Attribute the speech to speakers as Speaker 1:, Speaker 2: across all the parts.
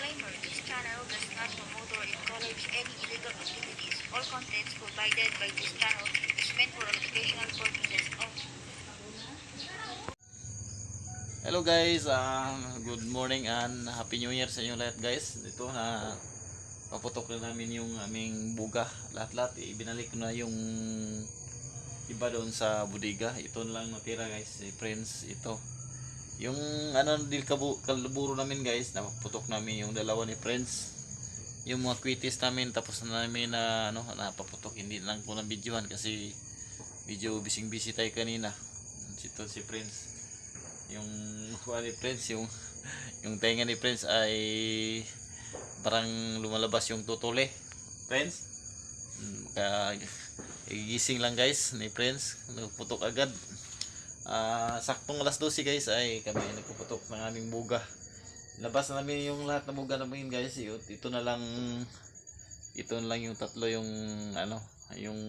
Speaker 1: Disclaimer: this channel does not promote or encourage any illegal activities. All contents provided by this channel is meant for educational purposes only.
Speaker 2: Hello guys, good morning and Happy New Year sa inyo lahat guys. Dito na paputok na namin yung aming buga. Lahat-lahat ibinalik ko na yung iba doon sa bodega. Ito lang natira guys, si Prince ito. Yung kalaburo namin guys, napaputok namin yung dalawa ni Prince. Yung mga kwitis namin tapos na namin na napaputok. Hindi lang ko na videohan kasi video busy tayo kanina. Ito si Prince. Yung ni Prince, yung tenga ni Prince ay parang lumalabas yung tutuli. Prince, gigising lang guys ni Prince, nagputok agad. Saktong alas 12 guys ay kami nagpuputok ng aming buga. Labas na namin yung lahat ng buga namin guys. Ito na lang yung tatlo, yung yung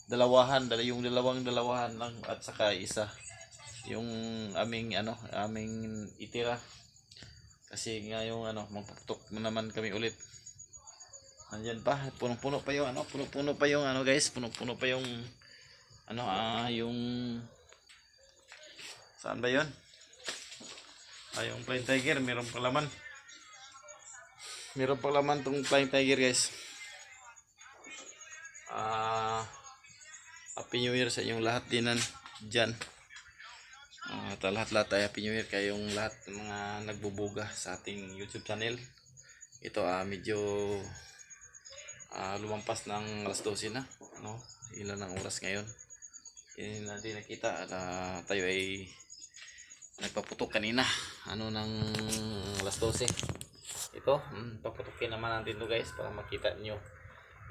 Speaker 2: dalawahan lang at saka isa yung aming itira kasi nga yung magpuputok naman kami ulit. Nandiyan pa, punong-puno pa yung guys, punong-puno pa yung yung saan ba yun? Yung Flying Tiger, meron pang laman tong Flying Tiger guys. Happy New Year sa inyong lahat dinan dyan. Lahat-lahat ay Happy New Year kayong lahat ng mga nagbubuga sa ating YouTube channel. Ito medyo lumampas ng alas 12 na, ilan ang oras ngayon. Hindi natin nakita at tayo ay nagpaputok kanina ng alas 12. Ito, paputokin naman natin to guys para makita nyo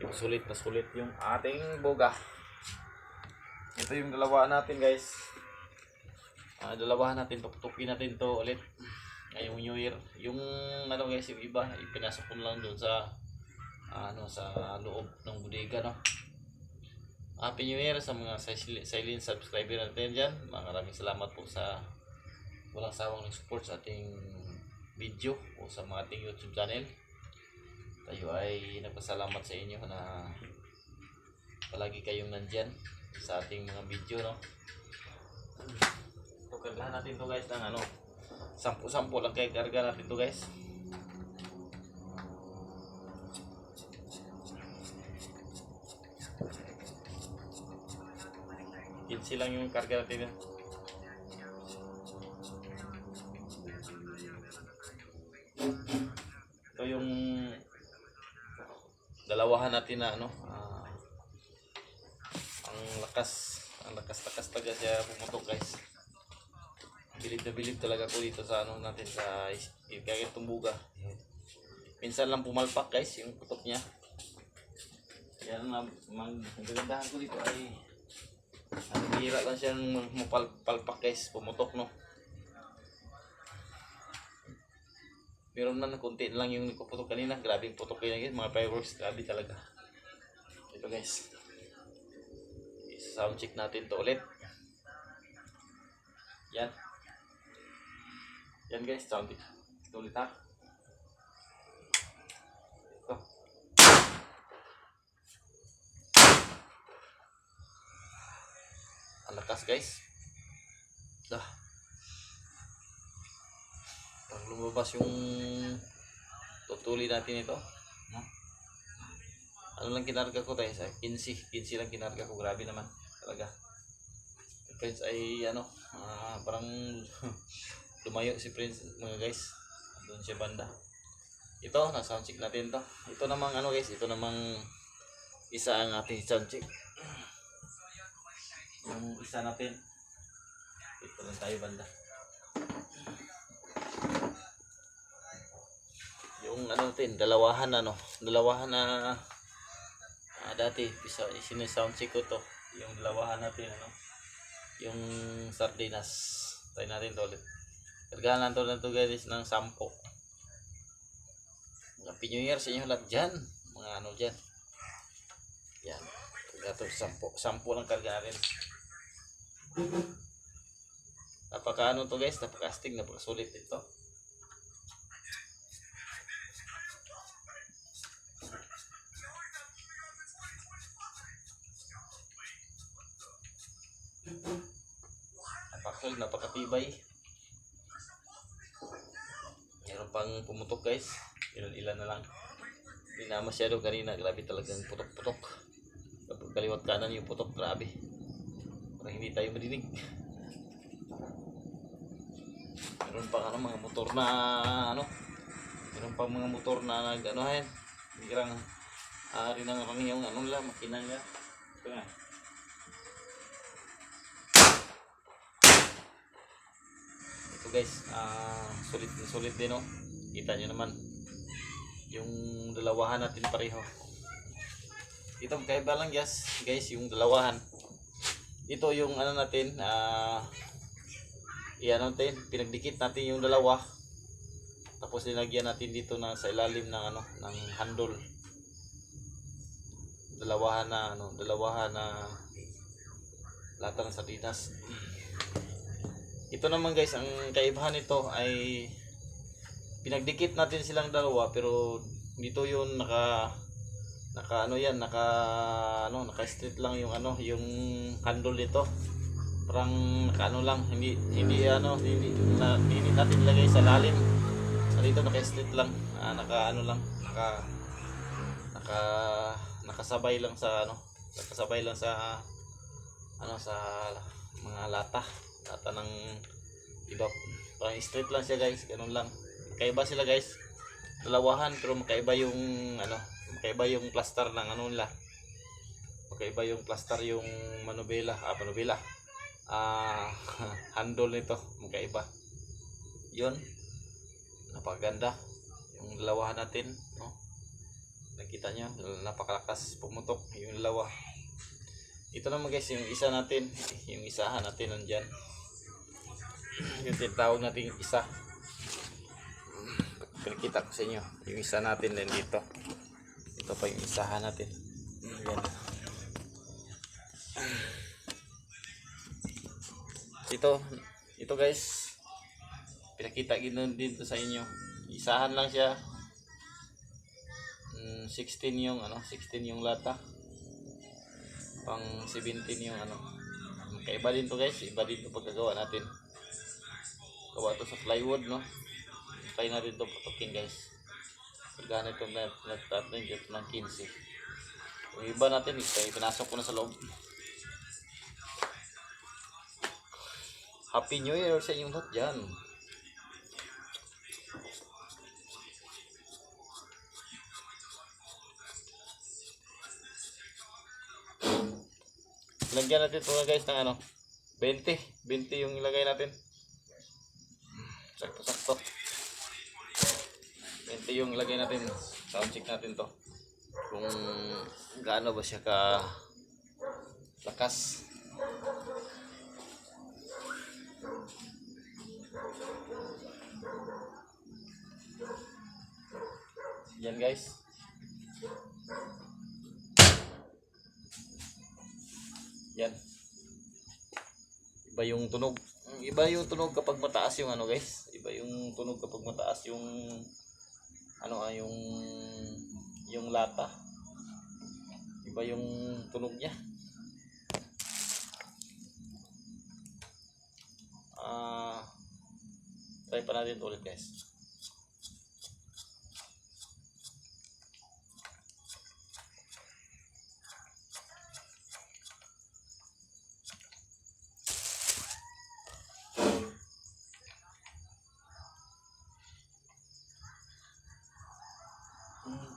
Speaker 2: yung sulit na sulit yung ating buga. Ito yung dalawa natin guys. Dalawahan natin, paputukin natin to ulit ngayong New Year. Yung guys, yung iba ipinasok ko lang doon sa sa loob ng bodega Happy New Year sa mga silent subscriber natin dyan. Maraming salamat po sa walang sawang support sa ating video o sa mga ating YouTube channel. Tayo ay nagpasalamat sa inyo na palagi kayong nandyan sa ating mga video Kargahan natin to guys ng 10 lang kayo karga natin to guys. Kinsi lang yung karga natin yan. Ito yung dalawahan natin na ang lakas talaga siya pumutok guys. Bilib talaga ko dito sa natin sa kaya itong buga. Minsan lang pumalpak guys yung putok niya. Yan magagandahan ko dito ay bihira lang siya mapalpak guys, pumutok Meron man konti lang yung putok kanina, grabe yung putok kanina guys, mga fireworks, grabe talaga. Ito guys, sound check natin to ulit. Yan guys, sound check ito ulit ito. Ang lakas guys. Pag lumabas yung tutuli natin ito, lang kinarga ko tayo sa 15 lang kinarga ko, grabe naman talaga. Prince ay parang lumayo si Prince mga guys, doon siya banda. Ito na sound check natin to. Ito namang guys, ito namang isa ang ating sound check. Yung isa natin ito lang tayo banda. Yung natin dalawahan na dati sound check ko to. Yung dalawahan natin yung sardinas, try natin to ulit. Kargahan lang to guys ng 10. Happy New Year sa inyo lahat dyan, mga dyan. Yan, karga to 10 lang karga natin. Napaka to guys, napaka-astig, napaka-sulit ito. napakatibay. Meron pang pumutok guys. Ilan na lang. Hindi na masyado kanina. Grabe talagang putok-putok. Kapag kaliwat kanan yung putok, grabe. Parang hindi tayo madinig. Meron pang mga motor na meron pang mga motor na nag-anohan. Biglang rinang-rang yung makina nila. Ito nga. Ito guys, sulit din oh. Kita nyo naman yung dalawahan natin pareho. Ito magkaiba lang guys, yung dalawahan. Ito yung natin, natin, pinagdikit natin yung dalawa. Tapos nilagyan natin dito na sa ilalim ng ng handle. Dalawahan na lata ng sardinas. Ito naman guys, ang kaibahan nito ay pinagdikit natin silang dalawa, pero dito yun naka straight lang yung yung handle nito. Parang lang, hindi natin ilagay sa lalim. Dito naka-straight lang, nakasabay lang sa sa mga lata ng iba. Parang straight lang siya guys, ganun lang. Magkaiba sila guys, dalawahan, pero magkaiba yung plaster ng nila. Magkaiba yung plaster yung manubela handle nito, magkaiba. Yun, napakaganda yung dalawahan natin, no? Nakita nyo, napakalakas pumutok yung dalawa. Ito naman guys, yung isa natin, yung isahan natin nandyan. Yung tinatawag natin yung isa. Pinakita ko sa inyo yung isa natin din dito. Ito pa yung isahan natin. Yan. Ito guys, pinakita ganoon dito sa inyo. Isahan lang siya. 16 yung 16 yung lata. Pang 17 yung Kaiba din to guys, iba din to pagkagawa natin. Gawa to sa plywood, no? Try natin to putukin guys. Pagganit to natin dito ng 15. Yung iba natin, pinasok ko na sa loob. Happy New Year sa inyong lahat dyan. Lagyan natin ito guys ng 20 yung ilagay natin. Sakto 20 yung ilagay natin. Sound check natin to kung gaano ba siya ka lakas. Yan guys. Yan. Iba yung tunog. Iba yung tunog kapag mataas yung guys. Iba yung tunog kapag mataas yung yung lata. Iba yung tunog niya. Try pa natin ulit guys.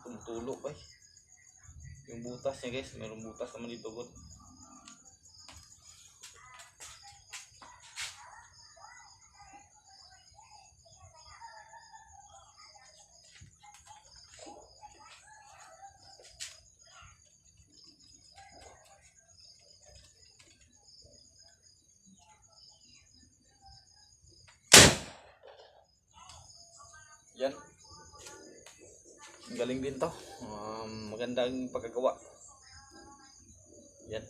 Speaker 2: Tumutulo pa yung butas niya guys. Mayroong butas naman dito good. Yan. Galing din to. Magandang pagkagawa. Yan.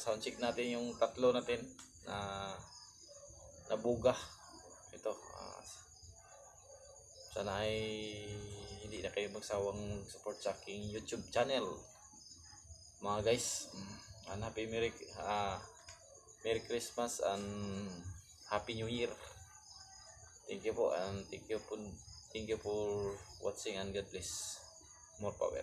Speaker 2: Sound check natin yung tatlo natin na nabuga. Ito. Sana ay hindi na kayo magsawang support sa aking YouTube channel. Mga guys, Merry Christmas and Happy New Year. Thank you po and thank you for watching and God bless. More power.